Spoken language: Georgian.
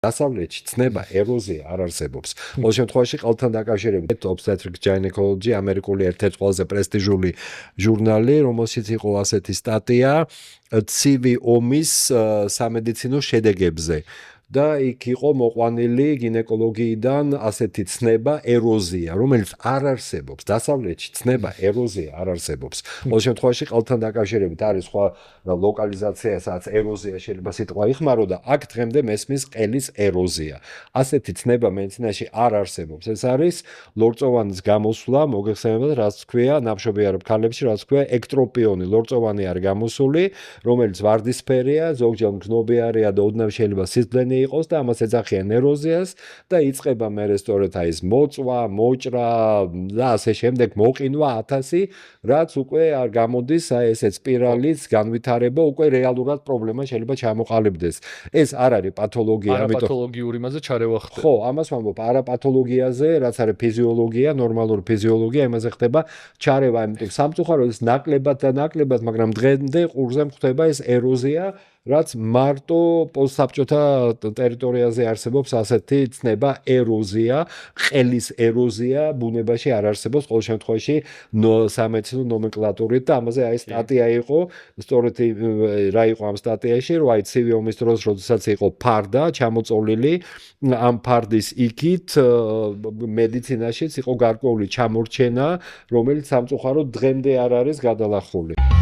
დასავლეთში ცნება ეროზია არ არსებობს. ყოველ შემთხვევაში ყელთან დაკავშირებით Obstetrics Gynecology ამერიკული ერთ-ერთი ყველაზე პრესტიჟული ჟურნალი, რომელშიც იყო ასეთი სტატია ცივი ომის სამედიცინო შედეგებზე. და იქ იყო მოყვანილი გინეკოლოგიიდან ასეთი ცნება ეროზია, რომელიც არ არსებობს. დასავლეთში ცნება ეროზია არ არსებობს. ყოველ შემთხვევაში ყელთან დაკავშირებით არის სხვა ლოკალიზაცია, სადაც ეროზია შეიძლება სიტყვა იხმარო და აქ დღემდე მესმის ყელის ეროზია. ასეთი ცნება მედიცინაში არ არსებობს. ეს არის ლორწოვანის გამოსვლა, მოგეხსენებათ, რაც ქვია ნაბშობიარ ქალებში, რაც ქვია ექტროპიონი, ლორწოვანი არ გამოსული, რომელიც ვარდისფერია, ზოგჯერ მგნობიარეა და ოდნავ შეიძლება სისხლიანი იყოს და ამას ეძახიან ეროზიას და იწყება მერე სწორედ აი ეს მოწვა, მოჭრა და ასე შემდეგ მოყინვა 1000, რაც უკვე არ გამოდის აი ესეც სპირალის განვითარება, უკვე რეალურად პრობლემა შეიძლება ჩამოყალიბდეს. ეს არ არის პათოლოგია, ამიტომ პათოლოგიური მასე ჩარევა ხდება. ხო, ამას ვამბობ, არა პათოლოგიაზე, რაც არის ფიზიოლოგია, ნორმალური ფიზიოლოგია, იმაზე ხდება ჩარევა, ამიტომ სამწუხაროდ ეს ნაკლებად, მაგრამ დღემდე ყურზე ხდება ეს ეროზია, რაც მარტო პოსტსაბჭოთა ტერიტორიაზე არსებობს ასეთი ცნება ეროზია, ყელის ეროზია ბუნებაში არ არსებობს ყოველ შემთხვევაში სამედიცინო ნომენკლატურით და ამაზე აი სტატია იყო, სწორედ რა იყო ამ სტატიაში, რომ აი ცივი ომის დროს, როდესაც იყო ფარდა ჩამოწოლილი, ამ ფარდის იქით მედიცინაშიც იყო გარკვეული ჩამორჩენა, რომელიც სამწუხაროდ დღემდე არ არის გადალახული.